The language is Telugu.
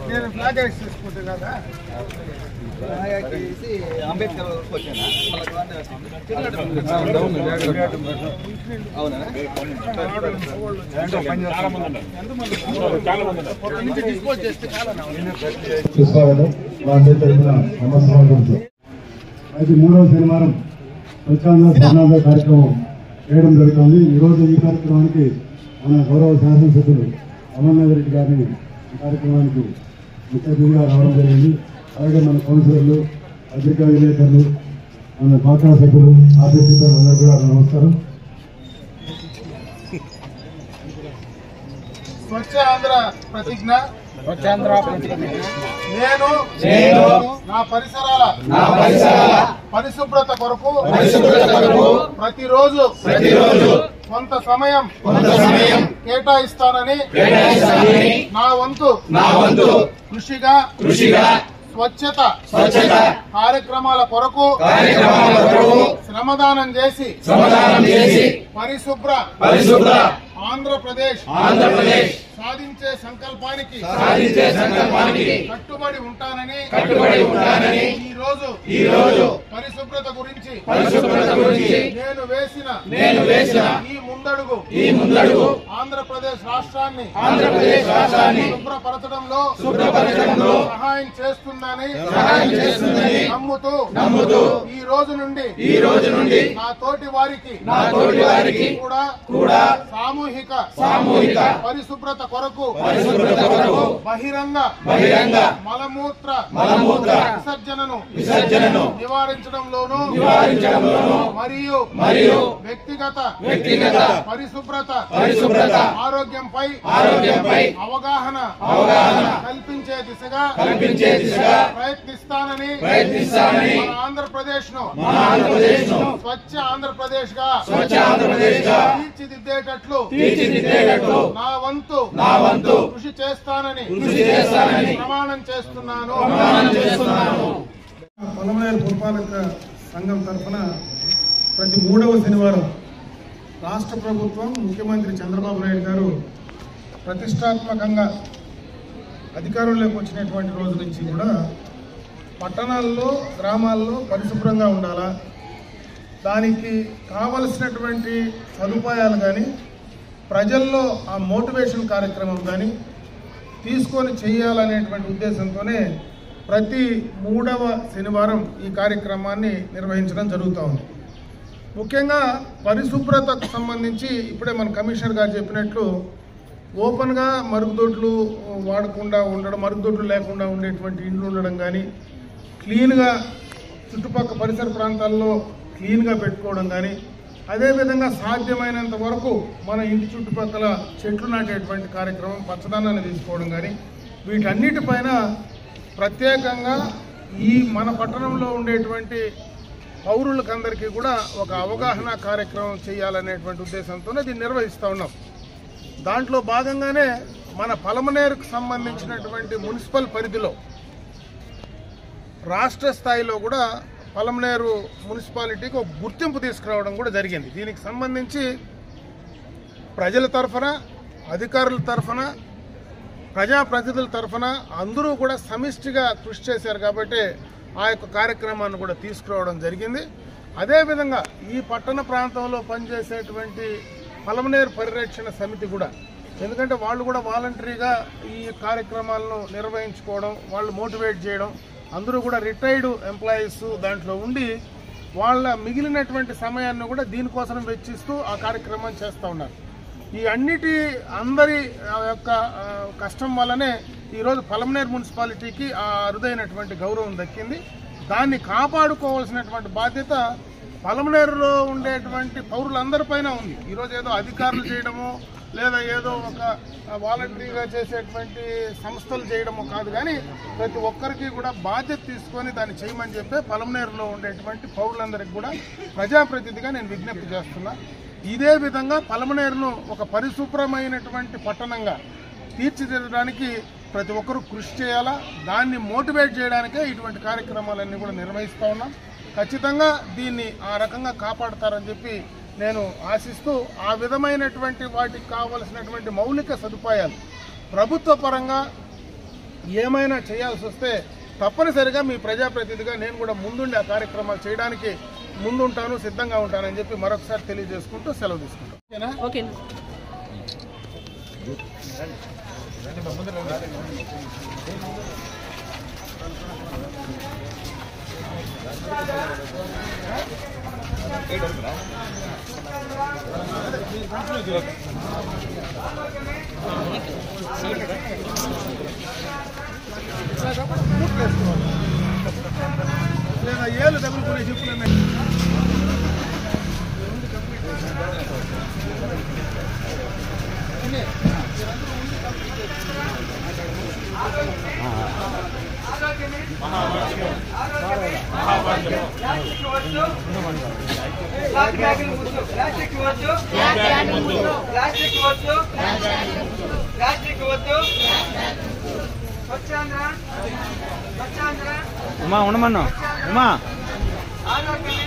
నేను ఫ్లాగ్ రైస్ చేసుకుంటే కదా అంబేద్కర్ వచ్చానా అవునా అయితే 3వ శనివారం స్వచ్ఛాంధ్ర కార్యక్రమం చేయడం జరుగుతుంది. ఈరోజు ఈ కార్యక్రమానికి మన గౌరవ శాసనసభ్యులు అమర్నాథ్ రెడ్డి గారిని ఈ కార్యక్రమానికి ముఖ్య అతిథిగా రావడం జరిగింది. అలాగే మన కౌన్సిలర్లు, పత్రికా విలేకరులు, మన పార్టీ సభ్యులు, ఆఫీసర్లు అందరూ కూడా నమస్కారం. స్వచ్ఛ ఆంధ్ర ప్రతిజ్ఞ నేను నా పరిసరాల పరిశుభ్రత కొరకు ప్రతిరోజు కొంత సమయం కేటాయిస్తానని నా వంతు కృషిగా స్వచ్ఛత కార్యక్రమాల కొరకు శ్రమదానం చేసి పరిశుభ్ర ఆంధ్రప్రదేశ్ సాధించే సంకల్పానికి కట్టుబడి ఉంటానని ఈ రోజు పరిశుభ్రత గురించి నేను వేసిన ఈ ముందడుగు ఆంధ్రప్రదేశ్ రాష్ట్రాన్ని శుభ్రపరచడంలో సహాయం చేస్తుందని నమ్ముతూ ఈ రోజు నుండి నా తోటి వారికి కూడా సామూహిక పరిశుభ్రత కొరకు బహిరంగ మలమూత్ర విసర్జనను నివారించడంలోనూ మరియు వ్యక్తిగత పరిశుభ్రత ఆరోగ్యంపై అవగాహన కల్పించే దిశగా ప్రయత్నిస్తానని మన ఆంధ్రప్రదేశ్ ను స్వచ్ఛ ఆంధ్రప్రదేశ్ గా తీర్చిదిద్దేటట్లు నా వంతు కృషి చేస్తానని ప్రమాణం చేస్తున్నాను. పొలమనేరు పురపాలక సంఘం తరఫున ప్రతి 3వ శనివారం రాష్ట్ర ప్రభుత్వం ముఖ్యమంత్రి చంద్రబాబు నాయుడు గారు ప్రతిష్టాత్మకంగా అధికారంలోకి వచ్చినటువంటి రోజు నుంచి కూడా పట్టణాల్లో గ్రామాల్లో పరిశుభ్రంగా ఉండాలా, దానికి కావలసినటువంటి సదుపాయాలు కానీ ప్రజల్లో ఆ మోటివేషన్ కార్యక్రమం కానీ తీసుకొని చేయాలనేటువంటి ఉద్దేశంతోనే ప్రతి 3వ శనివారం ఈ కార్యక్రమాన్ని నిర్వహించడం జరుగుతూ ఉంది. ముఖ్యంగా పరిశుభ్రతకు సంబంధించి ఇప్పుడే మన కమిషనర్ గారు చెప్పినట్లు ఓపెన్గా మరుగుదొడ్లు వాడకుండా ఉండడం, మరుగుదొడ్లు లేకుండా ఉండేటువంటి ఇండ్లు ఉండడం కానీ, క్లీన్గా చుట్టుపక్కల పరిసర ప్రాంతాల్లో క్లీన్గా పెట్టుకోవడం కానీ, అదేవిధంగా సాధ్యమైనంత వరకు మన ఇంటి చుట్టుపక్కల చెట్లు నాటేటువంటి కార్యక్రమం, పచ్చదనాన్ని తీసుకోవడం కానీ, వీటన్నిటిపైన ప్రత్యేకంగా ఈ మన పట్టణంలో ఉండేటువంటి పౌరులకందరికీ కూడా ఒక అవగాహన కార్యక్రమం చేయాలనేటువంటి ఉద్దేశంతోనే దీన్ని నిర్వహిస్తూ ఉన్నాం. దాంట్లో భాగంగానే మన పలమనేరుకు సంబంధించినటువంటి మున్సిపల్ పరిధిలో రాష్ట్ర స్థాయిలో కూడా పలమనేరు మున్సిపాలిటీకి ఒక గుర్తింపు తీసుకురావడం కూడా జరిగింది. దీనికి సంబంధించి ప్రజల తరఫున, అధికారుల తరఫున, ప్రజాప్రతినిధుల తరఫున అందరూ కూడా సమిష్టిగా కృషి చేశారు కాబట్టి ఆ యొక్క కార్యక్రమాన్ని కూడా తీసుకురావడం జరిగింది. అదేవిధంగా ఈ పట్టణ ప్రాంతంలో పనిచేసేటువంటి పలమనేరు పరిరక్షణ సమితి కూడా, ఎందుకంటే వాళ్ళు కూడా వాలంటరీగా ఈ కార్యక్రమాలను నిర్వహించుకోవడం, వాళ్ళు మోటివేట్ చేయడం, అందరూ కూడా రిటైర్డ్ ఎంప్లాయీస్ దాంట్లో ఉండి వాళ్ళ మిగిలినటువంటి సమయాన్ని కూడా దీనికోసం వెచ్చిస్తూ ఆ కార్యక్రమాన్ని చేస్తూ ఉన్నారు. ఈ అందరి యొక్క కష్టం వల్లనే ఈరోజు పలమనేరు మున్సిపాలిటీకి ఆ అరుదైనటువంటి గౌరవం దక్కింది. దాన్ని కాపాడుకోవాల్సినటువంటి బాధ్యత పలమనేరులో ఉండేటువంటి పౌరులందరిపైన ఉంది. ఈరోజు ఏదో అధికారులు చేయడమో లేదా ఏదో ఒక వాలంటరీగా చేసేటువంటి సంస్థలు చేయడమో కాదు, కానీ ప్రతి ఒక్కరికి కూడా బాధ్యత తీసుకొని దాన్ని చేయమని చెప్పి పలమనేరులో ఉండేటువంటి పౌరులందరికీ కూడా ప్రజాప్రతినిధిగా నేను విజ్ఞప్తి చేస్తున్నా. ఇదే విధంగా పలమనేరును ఒక పరిశుభ్రమైనటువంటి పట్టణంగా తీర్చిదిద్దడానికి ప్రతి ఒక్కరూ కృషి చేయాలా. దాన్ని మోటివేట్ చేయడానికే ఇటువంటి కార్యక్రమాలన్నీ కూడా నిర్వహిస్తూ ఉన్నాం. ఖచ్చితంగా దీన్ని ఆ రకంగా కాపాడతారని చెప్పి నేను ఆశిస్తూ ఆ విధమైనటువంటి వాటికి కావలసినటువంటి మౌలిక సదుపాయాలు ప్రభుత్వ పరంగా ఏమైనా చేయాల్సి వస్తే తప్పనిసరిగా మీ ప్రజాప్రతినిధిగా నేను కూడా ముందుండి ఆ కార్యక్రమాలు చేయడానికి ముందుంటాను, సిద్ధంగా ఉంటానని చెప్పి మరొకసారి తెలియజేసుకుంటూ సెలవు తీసుకుంటాను. ఓకేనా? లేదా ఏళ్ళు తగులుకునే చెప్పులే ఉమా ఉండమన్నా ఉమా ఆరోగ్యమే